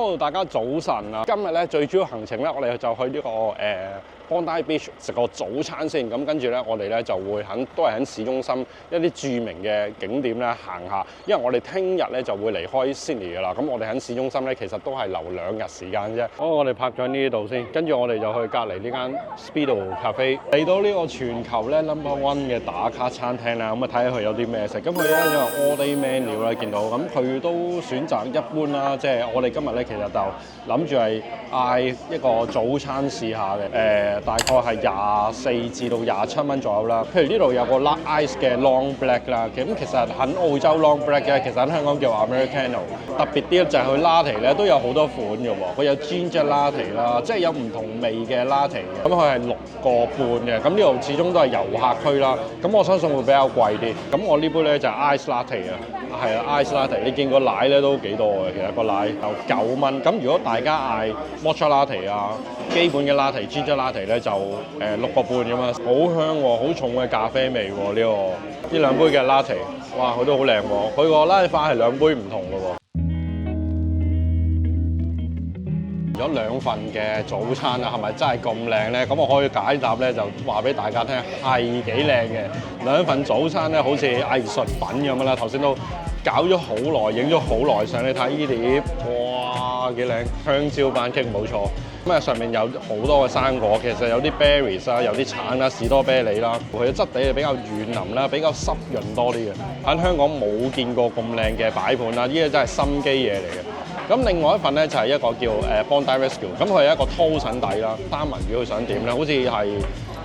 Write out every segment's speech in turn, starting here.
好，大家早晨啊！今日咧最主要行程咧，我哋就去呢個Bondi Beach 食個早餐先。咁跟住咧，我哋咧就會都係喺市中心一啲著名嘅景點咧行下。因為我哋聽日咧就會離開 Sydney 㗎啦。咁我哋喺市中心咧，其實都係留2日時間啫。好，我哋泊咗呢度先，跟住我哋就去隔離呢間 Speedo Cafe。嚟到呢個全球咧 No.1 嘅打卡餐廳啦，咁啊睇下佢有啲咩食。咁佢咧就 all day menu 啦，見到咁佢都選擇一般啦，即係我哋今日咧其實就諗住係嗌一個早餐試下嘅，大概係24至到27蚊左右啦。譬如呢度有個 ice 嘅 long black 啦，咁其實喺澳洲 long black 嘅，其實喺香港叫 Americano。特別啲就係佢 latte 咧都有好多款嘅喎，佢有 ginger latte 啦，即係有唔同味嘅 latte 嘅。咁佢係6個半嘅，咁呢度始終都係遊客區啦，咁我相信會比較貴啲。咁我呢杯咧就係 ice latte 啊，係啊 ice latte。你見個奶咧都幾多嘅，其實個奶就9蚊。咁如果大家嗌 matcha latte 啊，基本嘅 latte、ginger latte 咧就6個半咁啊，好香喎，好重嘅咖啡味喎呢兩杯嘅 latte， 哇佢都好靚喎，佢個 latte 法係2杯唔同嘅喎。咗2份嘅早餐啊，係咪真係咁靚咧？咁我可以解答咧，就話俾大家聽係幾靚嘅。2份早餐咧，好似藝術品咁樣啦。頭先都搞咗好耐，影咗好耐相，你睇呢碟，哇幾靚！香蕉班戟冇錯。咁啊上面有好多嘅生果，其實有啲 berries 啊，有啲橙啦、士多啤梨啦。佢嘅質地係比較軟腍啦，比較濕潤多啲嘅。喺香港冇見過咁靚嘅擺盤啦，呢啲真係心機嘢嚟嘅。咁另外一份咧就係一個叫Bondi Rescue， 咁佢係一個toast底啦，三文魚佢想點咧？好似係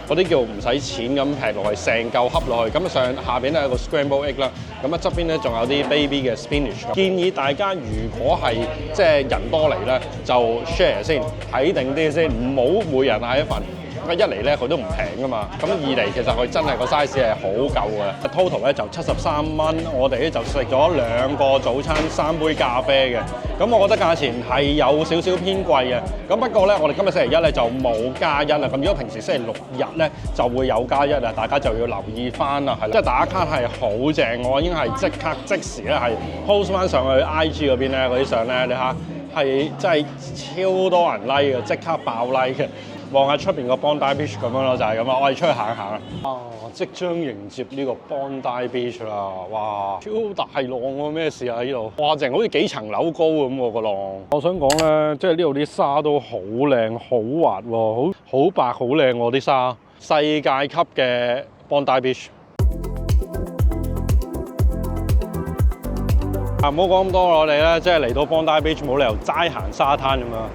嗰啲叫唔使錢咁劈落去，成嚿恰落去，咁下邊咧有個 scramble egg 啦，咁啊側邊咧仲有啲 baby 嘅 spinach。建議大家如果係即係人多嚟咧，就 share 先，睇定啲先，唔好每人嗌一份。一嚟咧佢都唔平噶嘛，咁2嚟其實佢真係個 size 係好夠嘅。total 咧就73蚊，我哋咧就食咗2個早餐、3杯咖啡嘅。咁我覺得價錢係有少少偏貴嘅。咁不過咧，我哋今日星期1咧就冇加1啦。咁如果平時星期6日咧就會有加1啊，大家就要留意翻啦，係啦。即係打卡係好正，我已經係即時咧係 post 翻上去 IG 嗰邊咧嗰啲相咧，你睇下係真係超多人 like 嘅，即刻爆 like 嘅。望下出邊個 Bondi Beach 咁樣咯，就係咁啊！我哋出去行一行啊！即將迎接呢個 Bondi Beach 啦！哇，超大浪喎！咩事啊？呢度哇，淨好似幾層樓高咁喎個浪。我想講咧，即係呢度啲沙都好靚、好滑喎，好白、好靚喎啲沙。世界級嘅 Bondi Beach。唔好講咁多，我哋咧即係嚟到 Bondi Beach 冇理由齋行沙灘咁樣。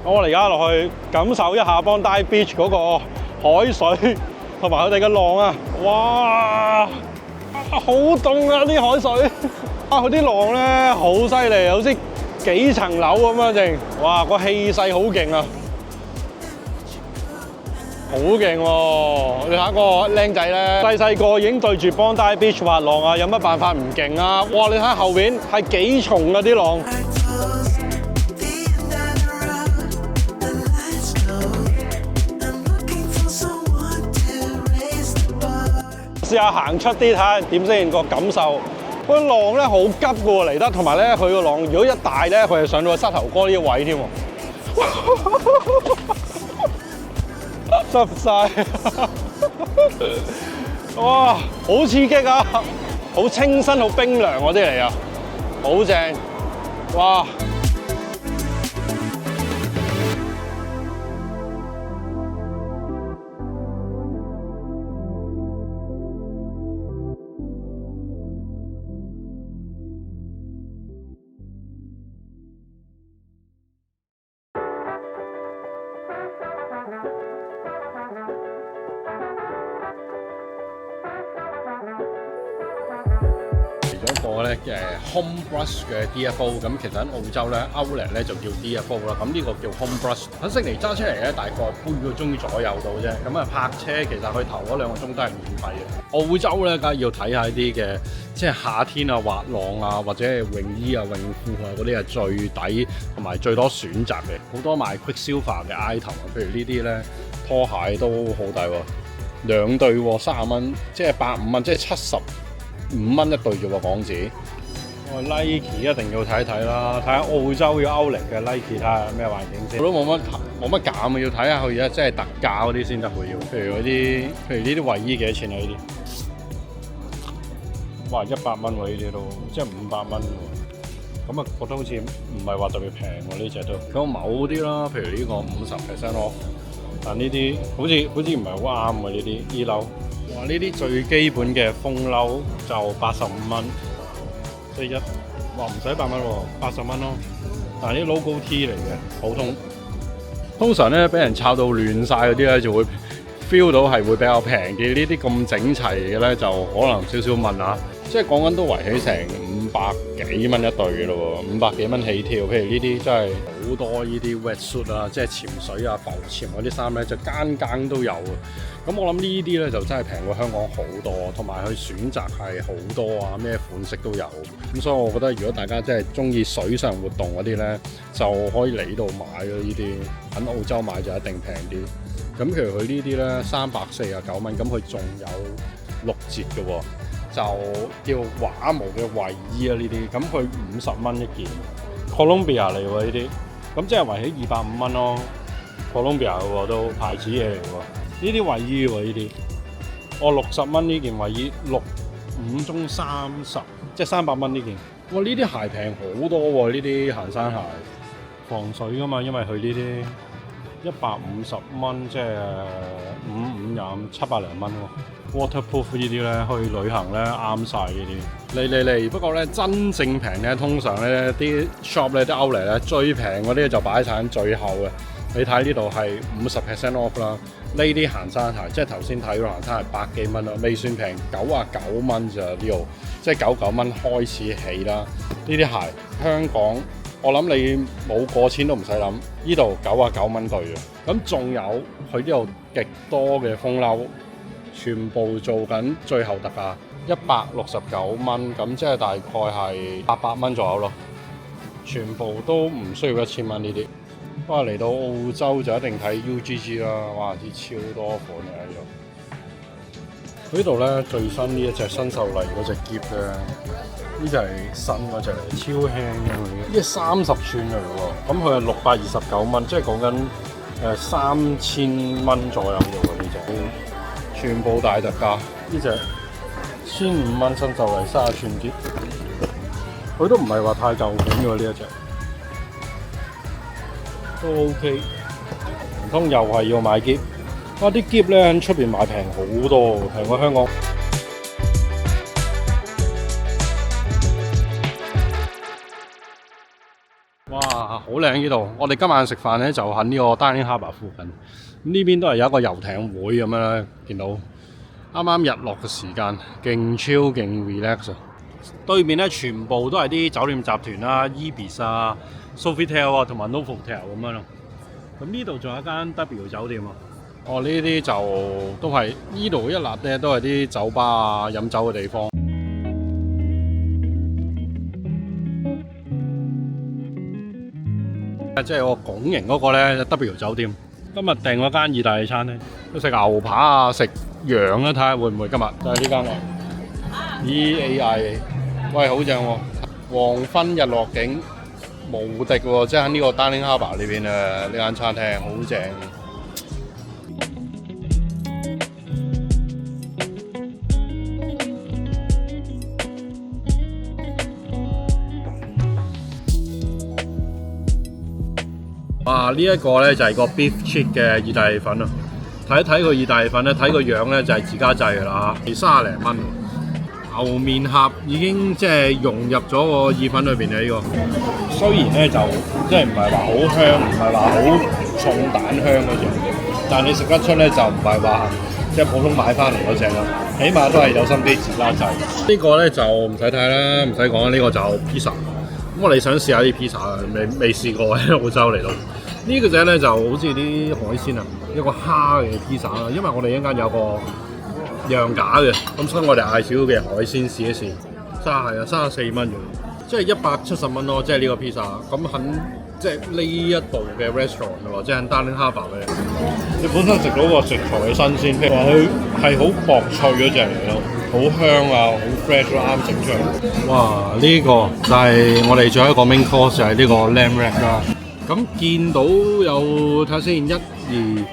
我哋而家落去感受一下 Bondi Beach 嗰個海水同埋佢哋嘅浪啊！哇，好凍啊啲海水！啊，佢啲浪咧好犀利，好似幾層樓咁啊！淨，哇，個氣勢好勁啊！好勁喎！你睇下個僆仔咧，細個已經對住 Bondi Beach 滑浪啊，有乜辦法唔勁啊？哇！你睇下後邊係幾重啊啲浪！試下行出啲睇下點先個感受。個浪咧好急嘅喎嚟得，同埋咧佢個浪如果一大咧，佢係上到膝頭哥呢個位添喎。濕晒！哇，好刺激啊！好清新、好冰涼嗰啲嚟啊，好正！哇！個咧home brush 嘅 DFO， 咁其實喺澳洲咧 Outlet 咧就叫 DFO 啦，咁呢個叫 home brush。喺悉尼揸出嚟咧大概半個鐘左右到啫，咁啊泊車其實佢頭嗰2個鐘都係免費嘅。澳洲咧梗係要睇下啲嘅，即係夏天啊滑浪啊或者係泳衣啊泳褲啊嗰啲係最抵同埋最多選擇嘅，好多賣 Quicksilver 嘅 item 啊，譬如呢啲咧拖鞋都好抵喎，2對喎30蚊，即係85蚊，即係75蚊一對啫喎港紙。Nike 一定要睇一睇啦，睇下澳洲要歐力嘅 Nike 睇下咩環境先。我都冇乜減啊，要睇下佢而家真係特價嗰啲先得佢要。譬如呢啲衞衣幾多錢啊？呢啲哇100蚊喎，呢啲都即係500蚊喎。咁啊覺得好似唔係話特別平喎呢隻都。咁某啲啦，譬如呢個50% off，但呢啲好似唔係好啱喎呢啲衣褸。哇！呢啲最基本嘅風褸就85蚊。即係話唔使100蚊喎，80蚊咯。但係啲 logo T 嚟嘅，普通。通常咧俾人炒到亂晒嗰啲咧，就會 feel 到係會比較平啲。呢啲咁整齊嘅咧，就可能少少問下。即係講緊都圍起成500幾蚊一對嘅咯喎，500幾蚊起跳。譬如呢啲真係好多呢啲 wetsuit 啊，即係潛水啊、浮潛嗰啲衫咧，就間都有啊。咁我諗呢啲咧就真係平過香港好多，同埋佢選擇係好多啊，咩款式都有。咁所以我覺得如果大家真係中意水上活動嗰啲咧，就可以嚟呢度買咯。呢啲喺澳洲買就一定平啲。咁譬如佢呢啲咧349蚊，咁佢仲有6折嘅喎。就叫畫毛嘅衞衣啊，呢啲咁佢50蚊一件 ，Columbia 嚟喎呢啲，咁即係圍起250蚊咯。Columbia 嘅喎都牌子嘢嚟喎，呢啲衞衣喎呢啲，我60蚊呢件衞衣，5中30，即係300蚊呢件。哇！呢啲鞋平好多喎，呢啲行山鞋，防水噶嘛，因為佢呢啲150蚊，即係55、700零蚊喎。Waterproof 呢啲咧，去旅行咧啱晒呢啲。嚟，不過咧真正平咧，通常咧啲 shop 咧啲 outlet 咧最平嗰啲就擺晒喺最後嘅。你睇呢度係50% off 啦。呢啲行山鞋，即係頭先睇嗰行山鞋百幾蚊啦，未算平，99蚊咋呢度，即係99蚊開始起啦。呢啲鞋香港我諗你冇過千都唔使諗，呢度99蚊對嘅。咁仲有佢呢度極多嘅風褸。全部做緊最後特價169蚊，咁即係大概係800蚊左右咯。全部都唔需要1000蚊呢啲。不過嚟到澳洲就一定睇 UGG 啦，哇！啲超多款嘅喺度。呢度咧最新呢一隻新秀麗嗰隻喼咧，呢隻係新嗰隻嚟，超輕嘅佢。呢係30寸嘅喎，咁佢係629蚊，即係講緊3000蚊左右嘅喎呢隻。全部大特價，呢隻1500蚊新秀麗30寸喼，佢都唔係話太舊款嘅喎呢一隻，都 OK。唔通又係要買喼？哇！啲喼咧喺出邊買平好多，平過香港。哇！好靚呢度，我哋今晚食飯咧就喺呢個 Darling Harbour 附近。咁呢邊都係有一個遊艇會咁樣咧，見到啱啱日落嘅時間，勁 chill 勁 relax 啊！對面咧全部都係啲酒店集團啦 ，Ibis 啊、Sofitel 啊同埋 Novotel 咁樣咯。咁呢度仲有一間 W 酒店啊。哦，呢啲就都係呢度一笪咧，都係啲酒吧啊、飲酒嘅地方。即係個拱形嗰個咧 W 酒店。今日訂嗰間意大利餐廳，都食牛扒啊，食羊啦，睇下會唔會今日就係呢間喎。EAIA，喂，好正喎！黃昏日落景無敵喎，即係喺呢個 Darling Harbour 呢邊呢間餐廳好正。哇！呢一個咧就係個 beef cheek 嘅意大利粉啊！睇一睇個意大利粉咧，睇個樣咧就係自家製㗎啦嚇，30零蚊。牛面頰已經即係融入咗個意粉裏邊嘅呢個。雖然咧就即係唔係話好香，唔係話好重蛋香嗰隻，但係你食得出咧就唔係話即係普通買翻嚟嗰隻啦。起碼都係有心機自家製。呢個咧就唔使睇啦，唔使講啦，呢個就 pizza。咁我哋想試下啲 pizza 啊，未試過喺澳洲嚟到。呢個隻咧就好似啲海鮮啊，一個蝦嘅 pizza 啦。因為我哋一間有個樣架嘅，咁所以我哋嗌少嘅海鮮試一試。34蚊嘅，即係170蚊咯，即係呢個 pizza。咁喺即係呢一度嘅 restaurant 或者喺 Darling Harbour 嘅，你本身食到個食材嘅新鮮，譬如話佢係好薄脆嗰隻嚟咯。好香啊，好 fresh 啦，啱整出嚟。哇！呢、個就係我哋最後一個 main course 就係呢個 lamb rack 啦。咁見到有睇下先，1、2、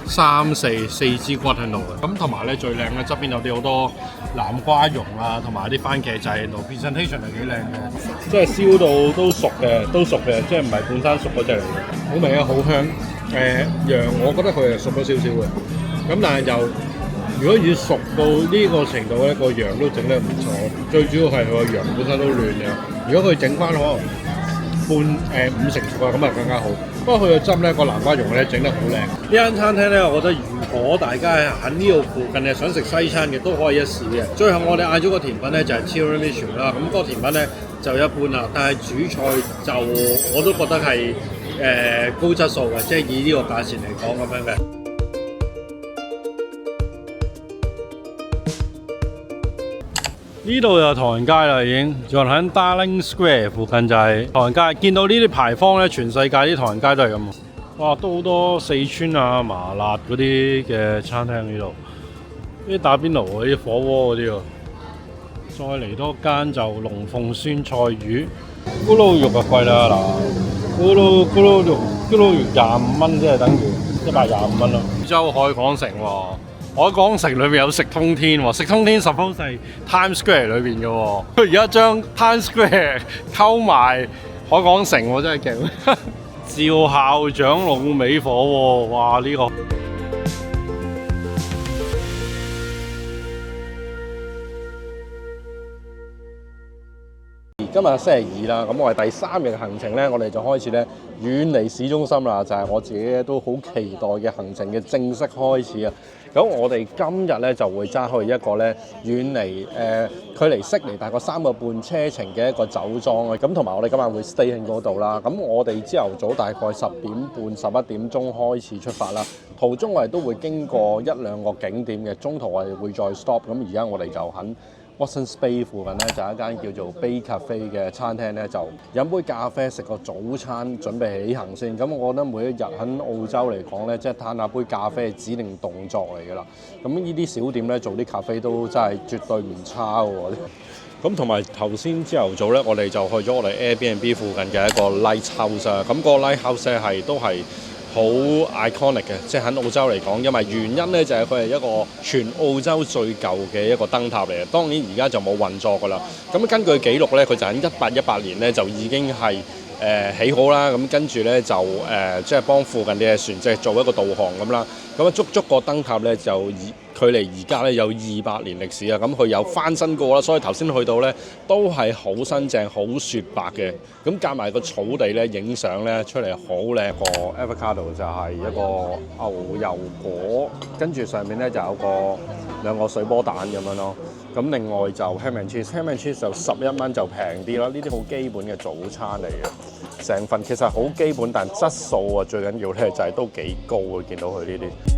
3、4支骨喺度嘅。咁同埋咧最靚咧側邊有啲好多南瓜蓉啊，同埋啲番茄仔喺度 ，presentation 係幾靚嘅。即係燒到都熟嘅，即係唔係半生熟嗰隻嚟嘅。好味啊，好香。羊我覺得佢係熟咗少少嘅，咁但係就如果要熟到呢個程度咧，個羊都整得唔錯。最主要係佢個羊本身都嫩嘅，如果佢整翻可能5成熟啊，咁啊更加好。不過佢個汁咧，個南瓜蓉咧整得好靚。呢間餐廳咧，我覺得如果大家喺呢度附近係想食西餐嘅，都可以一試嘅。最後我哋嗌咗個甜品咧，就係 tiramisu 啦。咁嗰個甜品咧就一般啦，但係主菜就我都覺得係高質素嘅，即係以呢個價錢嚟講咁樣嘅。呢度就唐人街啦，已經仲喺 Darling Square 附近就係唐人街。見到呢啲牌坊咧，全世界啲唐人街都係咁。哇，都好多四川啊、麻辣嗰啲嘅餐廳呢度。啲打邊爐嗰啲火鍋嗰啲喎。再嚟多間就龍鳳酸菜魚，咕嚕肉就貴啦嗱，咕嚕肉25蚊，即係等於125蚊咯。澳洲海港城喎。海港城裏面有食通天喎，食通天 suppose 係 Times Square 裏邊嘅喎，佢而家將 Times Square 溝埋海港城喎，真係勁！趙校長滷味火喎，哇呢個！今日星期2啦，咁我哋第3日嘅行程咧，我哋就開始咧遠離市中心啦，就係我自己都好期待嘅行程嘅正式開始啊！咁我哋今日咧就會揸去一個咧遠離距離悉尼大概3個半車程嘅一個酒莊啊！咁同埋我哋今晚會 stay 喺嗰度啦。咁我哋朝頭早大概10點半、11點鐘開始出發啦。途中我哋都會經過1、2個景點嘅，中途我哋會再 stop。咁而家我哋就喺Watsons Bay 附近咧就有一間叫做 Bay Cafe 嘅餐廳咧，就飲杯咖啡食個早餐，準備起行先。咁我覺得每一日喺澳洲嚟講咧，即係嘆下杯咖啡係指定動作嚟㗎啦。咁呢啲小店咧做啲咖啡都真係絕對唔差喎。咁同埋頭先朝頭早咧，我哋就去咗我哋 Airbnb 附近嘅一個 Lighthouse 啊。咁個 Lighthouse 咧都係好 iconic 嘅，即係喺澳洲嚟講，因為原因咧就係佢係一個全澳洲最舊嘅一個燈塔嚟嘅。當然而家就冇運作㗎啦。咁根據記錄咧，佢就喺1818年咧就已經係起好啦。咁跟住咧就即係幫附近嘅船隻做一個導航咁啦。咁足個燈塔咧就距離而家咧有200年歷史啊！咁佢有翻新過啦，所以頭先去到咧都係好新淨、好雪白嘅。咁夾埋個草地咧，影相咧出嚟好靚。個 avocado 就係一個牛油果，跟住上面咧就有兩個水波蛋咁樣咯。咁另外就 ham and cheese，ham and cheese 就11蚊就平啲啦。呢啲好基本嘅早餐嚟嘅，成份其實好基本，但質素啊最緊要咧就係都幾高啊！見到佢呢啲。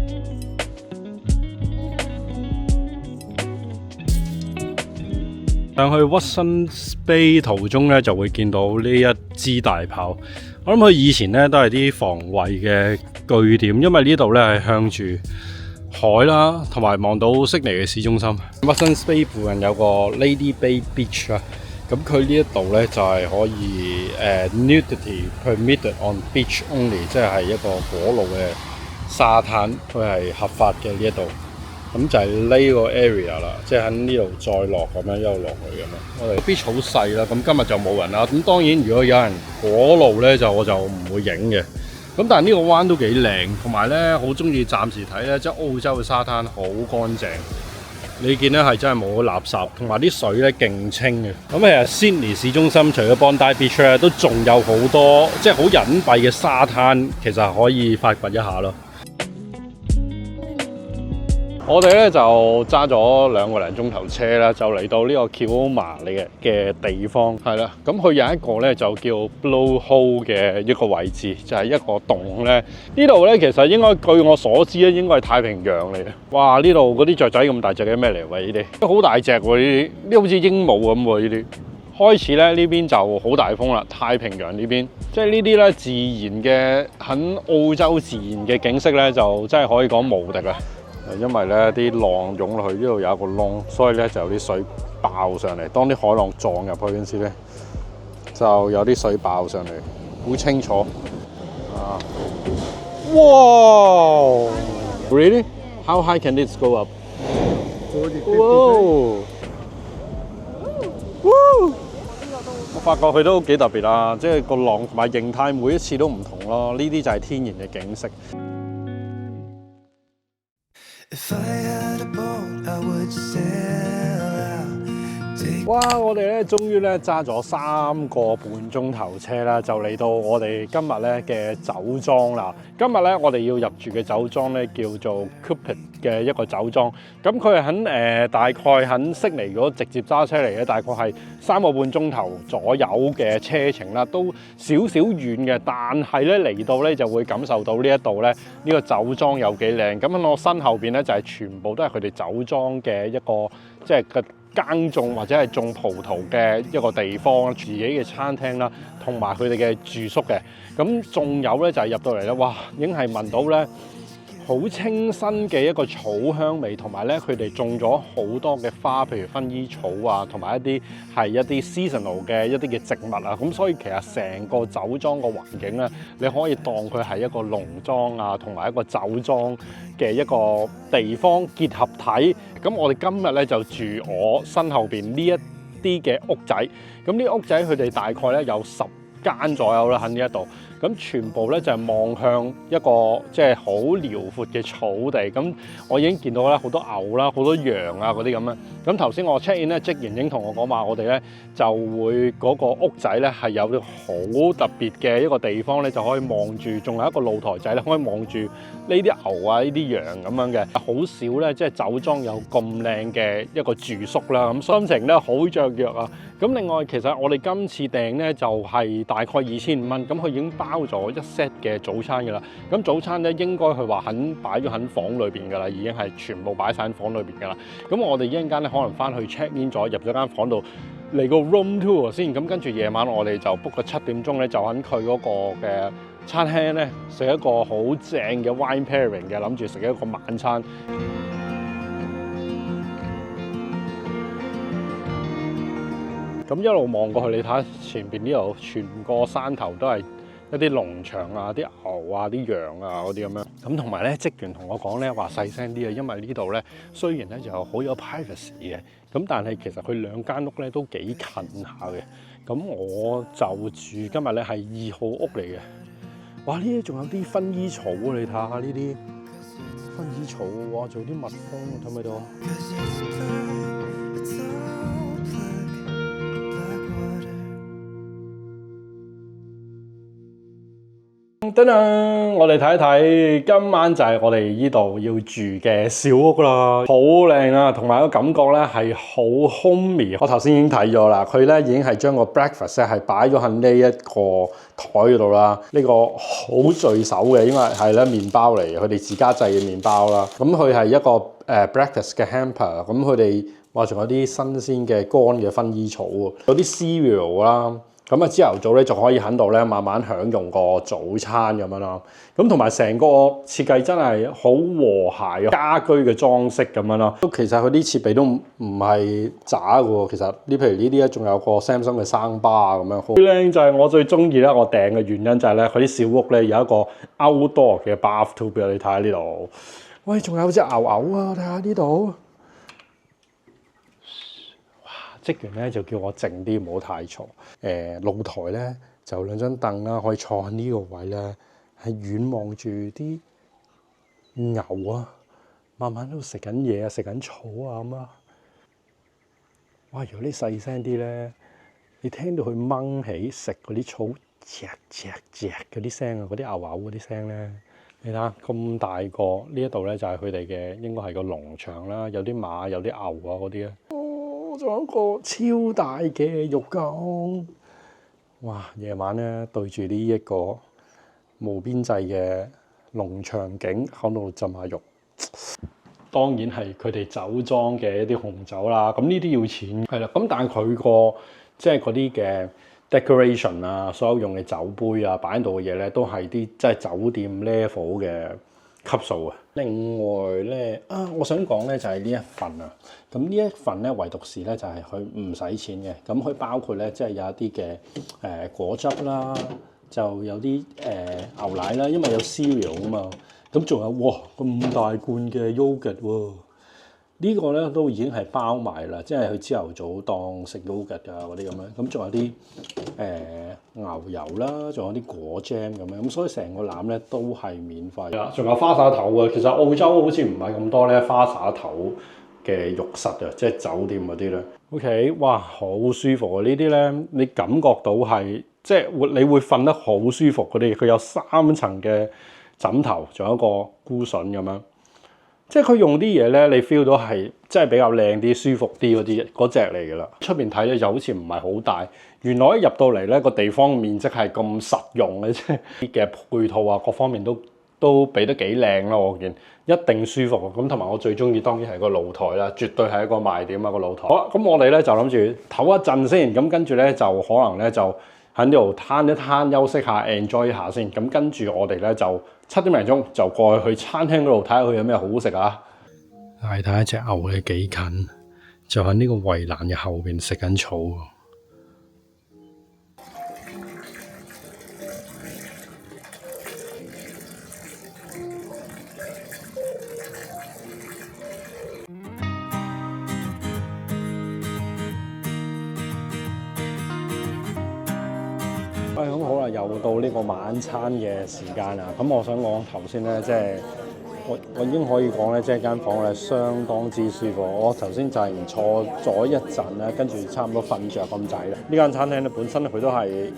上去 Watsons Bay 途中咧，就會見到呢一支大炮。我諗佢以前咧都係啲防衛嘅據點，因為呢度咧係向住海啦，同埋望到悉尼嘅市中心。Watsons Bay 附近有個 Lady Bay Beach 啊，咁佢呢一度咧就係可以nudity permitted on beach only， 即係一個裸露嘅沙灘，佢係合法嘅呢一度。咁就係呢個 area 啦，即係喺呢度再落咁樣一路落去咁樣。我哋 beach 好細啦，咁今日就冇人啦。咁當然如果有人裸露咧，我就唔會影嘅。咁但係呢個灣都幾靚，同埋咧好中意暫時睇咧，即係澳洲嘅沙灘好乾淨。你見咧係真係冇垃圾，同埋啲水咧勁清嘅。咁其實 Sydney 市中心除咗 Bondi Beach 咧，都仲有好多即係好隱蔽嘅沙灘，其實可以發掘一下咯。我哋咧就揸咗2個零鐘頭車啦，就嚟到呢個 Kioma 嘅地方，係啦。咁佢有一個咧就叫 Blowhole 嘅一個位置，就係一個洞咧。呢度咧其實應該據我所知咧，應該係太平洋嚟嘅。哇！呢度嗰啲雀仔咁大隻嘅咩嚟喎？呢啲都好大隻喎，呢啲好似鸚鵡咁喎。呢啲開始咧呢邊就好大風啦，太平洋呢邊，即係呢啲咧自然嘅喺澳洲自然嘅景色咧，就真係可以講無敵啦。因為咧啲浪湧落去呢度有一個窿，所以咧就有啲水爆上嚟。當啲海浪撞入去嗰陣時咧，就有啲水爆上嚟，好清楚啊！哇 ！Really? How high can this go up? 40, 50 Wow! Woo! 我發覺佢都幾特別啦，即係個浪同埋形態每一次都唔同咯。呢啲就係天然嘅景色。哇！我哋咧終於咧揸咗3個半鐘頭車啦，就嚟到我哋今日咧嘅酒莊啦。今日咧我哋要入住嘅酒莊咧叫做 Cupid 嘅一個酒莊。咁佢係喺大概喺悉尼如果直接揸車嚟咧，大概係3個半鐘頭左右嘅車程啦，都少少遠嘅。但係咧嚟到咧就會感受到呢一度咧呢個酒莊有幾靚。咁喺我身後邊咧就係全部都係佢哋酒莊嘅一個即係個耕種或者係種葡萄嘅一個地方，自己嘅餐廳啦，同埋佢哋嘅住宿嘅。咁仲有咧就係入到嚟咧，哇！已經係聞到咧好清新嘅一個草香味，同埋咧佢哋種咗好多嘅花，譬如薰衣草啊，同埋一啲 seasonal 嘅一啲嘅植物啊。咁所以其實成個酒莊個環境咧，你可以當佢係一個農莊啊，同埋一個酒莊嘅一個地方結合體。咁我哋今日咧就住我身後邊呢一啲嘅屋仔。咁呢屋仔佢哋大概咧有10間左右啦，喺呢一度。咁全部咧就係望向一個即係好遼闊嘅草地。咁我已經見到咧好多牛啦、好多羊啊嗰啲咁樣。咁頭先我 check in 咧，職員已經同我講話，我哋咧就會嗰個屋仔咧係有啲好特別嘅一個地方咧，就可以望住，仲有一個露台仔咧，可以望住呢啲牛啊、呢啲羊咁樣嘅。好少咧，即係酒莊有咁靚嘅一個住宿啦。咁心情咧好雀躍啊！咁另外其實我哋今次訂咧就係大概2500蚊，咁佢已經包咗一 set 嘅早餐㗎啦。咁早餐咧應該佢話擺咗喺房裏邊㗎啦，已經係全部擺晒喺房裏邊㗎啦。咁我哋一陣間咧可能翻去 check in 咗，入咗間房度嚟個 room tour 先。咁跟住夜晚我哋就 book 個7點鐘咧，就喺佢嗰個嘅餐廳咧食一個好正嘅 wine pairing 嘅，諗住食一個晚餐。咁一路望過去，你睇下前邊呢度全個山頭都係一啲農場啊、啲牛啊、啲羊啊嗰啲咁樣。咁同埋咧，職員同我講咧話細聲啲啊，因為呢度咧雖然咧就好有 privacy 嘅，咁但係其實佢2間屋咧都幾近下嘅。咁我就住今日咧係2號屋嚟嘅。哇！呢啲仲有啲薰衣草啊，你睇下呢啲薰衣草，哇！仲有啲蜜蜂，睇唔睇到啊？噔噔，我哋睇一睇，今晚就係我哋呢度要住嘅小屋啦，好靚啊，同埋個感覺咧係好 homey。我頭先已經睇咗啦，佢咧已經係將個 breakfast 咧係擺咗喺呢一個台度啦。呢個好聚手嘅，因為係咧麵包嚟，佢哋自家製嘅麵包啦。咁佢係一個breakfast 嘅 hamper，咁佢哋話仲有啲新鮮嘅乾嘅薰衣草喎，有啲 cereal 啦。咁啊，朝頭早咧就可以喺度咧慢慢享用個早餐咁樣咯。咁同埋成個設計真係好和諧，家居嘅裝飾咁樣咯。其實佢啲設備都唔係渣嘅喎。其實呢，譬如呢啲咧，仲有個 Samsung 嘅生巴咁樣，好靚。就係我最中意咧，我訂嘅原因就係咧，佢啲小屋咧有一個 outdoor 嘅 bathtub 俾你睇下呢度。喂，仲有隻牛牛啊！睇下呢度。職員咧就叫我靜啲，唔好太嘈。露台咧就2張凳啦，可以坐喺呢個位咧，係遠望住啲牛啊，慢慢喺度食緊嘢啊，食緊草啊咁啊。哇！如果你細聲啲咧，你聽到佢掹起食嗰啲草，嚼嗰啲聲啊，嗰啲牛嗰啲聲咧，你睇下咁大個呢一度咧就係佢哋嘅，應該係個農場啦，有啲馬，有啲牛啊嗰啲啊。仲有一個超大嘅浴缸，哇！夜晚咧對住呢一個無邊際嘅農場景喺度浸下浴，當然係佢哋酒莊嘅一啲紅酒啦。咁呢啲要錢係啦。咁但係佢個即係嗰啲嘅 decoration 啊，所有用嘅酒杯啊，擺喺度嘅嘢咧，都係啲即係酒店 level 嘅級數啊。另外咧我想講咧就係呢一份啊。咁呢一份咧唯獨是咧就係佢唔使錢嘅。咁佢包括咧即係有一啲嘅果汁啦，就有啲牛奶啦，因為有 cereal 啊嘛。咁仲有哇咁大罐嘅 yogurt 喎。呢個咧都已經係包埋啦，即係佢朝頭早當食 yogurt 啊嗰啲咁樣。咁仲有啲牛油啦，仲有啲果 jam 咁樣。咁所以成個籃咧都係免費。啦，仲有花灑頭啊。其實澳洲好似唔係咁多咧花灑頭嘅浴室啊，即係酒店嗰啲咧。OK， 哇，好舒服啊！呢啲咧你感覺到係即係你會瞓得好舒服嗰啲。佢有3層嘅枕頭，仲有一個cushion咁樣。即係佢用啲嘢咧，你 feel 到係即係比較靚啲、舒服啲嗰隻嚟㗎啦。出邊睇咧就好似唔係好大，原來一入到嚟咧個地方面積係咁實用嘅，即係啲嘅配套啊各方面都俾得幾靚咯。我見一定舒服。咁同埋我最中意當然係個露台啦，絕對係一個賣點啊個露台。好啦，咁我哋咧就諗住唞一陣先，咁跟住咧就可能咧就喺呢度攤一攤休息下 enjoy 一下先。咁跟住我哋咧就7點零鐘就過去餐廳嗰度睇下佢有咩好食啊！睇下隻牛嘅幾近，就喺呢個圍欄嘅後邊食緊草。咁好啦，又到呢個晚餐嘅時間啦。咁我想講頭先咧，即係我已經可以講咧，即係間房咧相當之舒服。我頭先就係坐咗一陣咧，跟住差唔多瞓着咁滯啦。呢間餐廳咧本身佢都係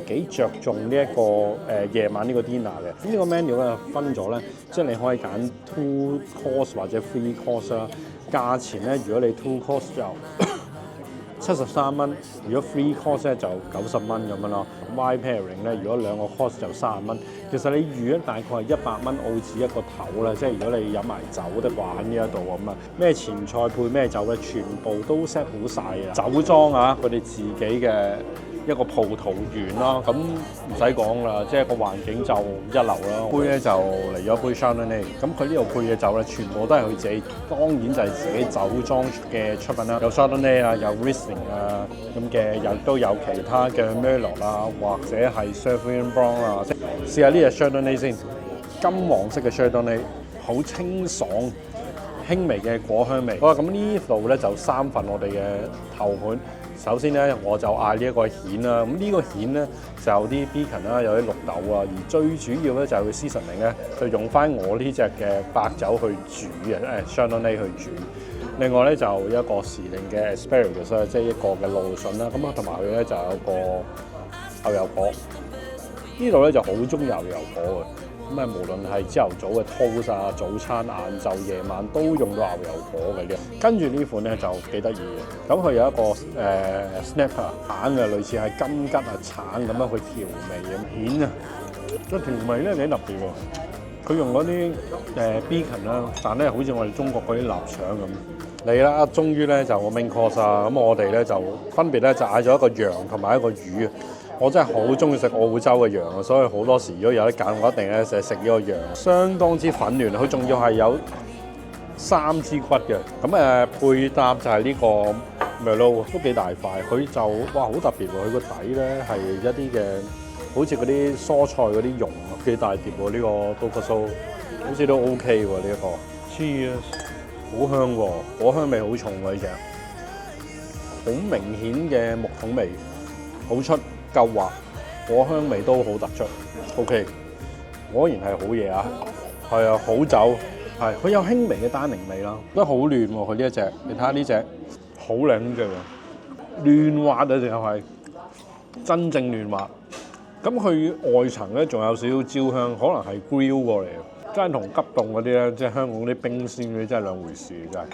幾着重呢一個夜晚呢個 dinner 嘅。咁呢個 menu 咧分咗咧，即係你可以揀 2 course 或者 3 course 啦。價錢咧，如果你 2 course 就73蚊，如果 3 course 咧就90蚊咁樣咯。Wine pairing 咧，如果2個 course 就30蚊。其實你預咧大概係100蚊澳紙一個頭啦，即係如果你飲埋酒的話喺呢一度咁啊，咩前菜配咩酒咧，全部都 set 好晒啊！酒莊啊，佢哋自己嘅一個葡萄園啦，咁唔使講啦，即係個環境就一流啦。杯咧就嚟咗杯 Chardonnay， 咁佢呢度配嘅酒咧，全部都係佢自己，當然就係自己酒莊嘅出品啦。有 Chardonnay 啊，有 Riesling 啊，咁嘅亦都有其他嘅 Merlot 啊，或者係 Sauvignon Blanc 啊。試下呢隻 Chardonnay 先，金黃色嘅 Chardonnay， 好清爽，輕微嘅果香味。好啦，咁呢度咧就3份我哋嘅頭盤。首先咧，我就嗌呢一個蜆啦。咁呢個蜆咧就有啲 bacon 啦，有啲綠豆啊。而最主要咧就係佢 seasoning咧，就用翻我呢隻嘅白酒去煮嘅，Chardonnay 去煮。另外咧就一個時令嘅 asparagus， 即係一個嘅蘆筍啦。咁啊同埋佢咧就有個牛油果。呢度咧就好中意牛油果嘅。咁啊，無論係朝頭早嘅 toast 啊、早餐、晏晝、夜晚都用到牛油果嘅啫。跟住呢款咧就幾得意嘅，咁佢有一個snapper 橙嘅，類似係金桔啊、橙咁樣去調味嘅蜆啊。個調味咧幾特別喎，佢用嗰啲bacon 啦，但咧好似我哋中國嗰啲臘腸咁。嚟啦，終於咧就個 main course 啊，咁我哋咧就分別咧就嗌咗一個羊同埋一個魚啊。我真係好中意食澳洲嘅羊啊，所以好多時如果有得揀，我一定咧就係食呢個羊，相當之粉嫩。佢仲要係有3支骨嘅，咁配搭就係呢個 Merlot 都幾大塊。佢就哇好特別喎，佢個底咧係一啲嘅，好似嗰啲蔬菜嗰啲蓉啊，幾大碟喎。呢個 Tofu 好似都 OK 喎，呢一個 Cheers， 好香喎，果香味好重喎，呢隻好明顯嘅木桶味，好出。夠滑，果香味都好突出 ，OK， 果然係好嘢啊！係啊，好酒，係佢有輕微嘅單寧味啦，都好嫩喎。佢呢一隻，你睇下呢隻好靚呢隻喎，嫩滑啊，淨係真正嫩滑。咁佢外層咧仲有少少焦香，可能係 grill 過嚟嘅，真係同急凍嗰啲咧，即係香港啲冰鮮嗰啲真係兩回事，真係。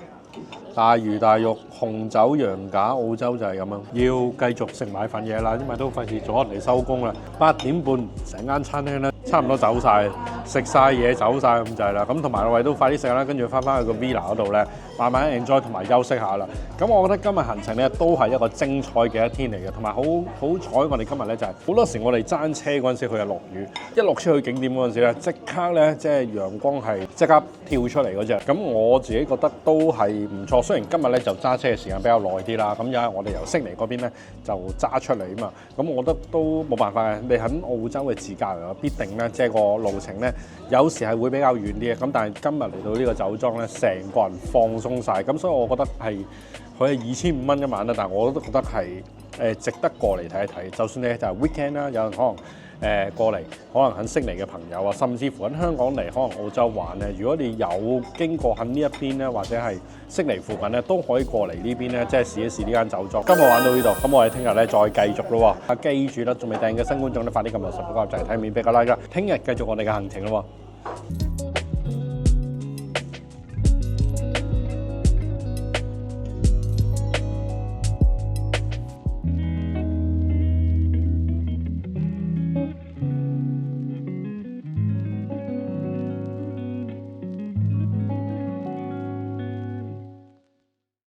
大魚大肉、紅酒、羊架，澳洲就係咁樣。要繼續食埋份嘢啦，因為都費事阻人哋收工啦。8點半成間餐廳咧，差唔多走晒，食晒嘢走晒咁滯啦。咁同埋我哋都快啲食啦，跟住翻去個 villa 嗰度咧，慢慢 enjoy 同埋休息下啦。咁我覺得今日行程咧都係一個精彩嘅一天嚟嘅，同埋好彩我哋今日咧就係好多時我哋揸車嗰陣時佢係落雨，一落車去景點嗰陣時咧即刻咧即係陽光係即刻跳出嚟嗰隻。咁我自己覺得都係唔錯。雖然今日咧就揸車嘅時間比較耐啲啦，咁因為我哋由悉尼嗰邊咧就揸出嚟啊嘛，咁我覺得都冇辦法嘅。你喺澳洲嘅自駕遊必定咧即係個路程咧有時係會比較遠啲嘅，咁但係今日嚟到呢個酒莊咧，成個人放鬆晒，咁所以我覺得係佢係2500蚊一晚啦，但係我都覺得係值得過嚟睇一睇。就算你就係 weekend 啦，有人可能過嚟，可能喺悉尼嘅朋友啊，甚至乎喺香港嚟，可能澳洲玩咧。如果你有經過喺呢一邊咧，或者係悉尼附近咧，都可以過嚟呢邊咧，即係試一試呢間酒莊。今日玩到呢度，咁我哋聽日咧再繼續咯喎。記住啦，仲未訂嘅新觀眾咧，快啲撳落subscribe掣睇免費嘅 like啦。聽日繼續我哋嘅行程咯喎。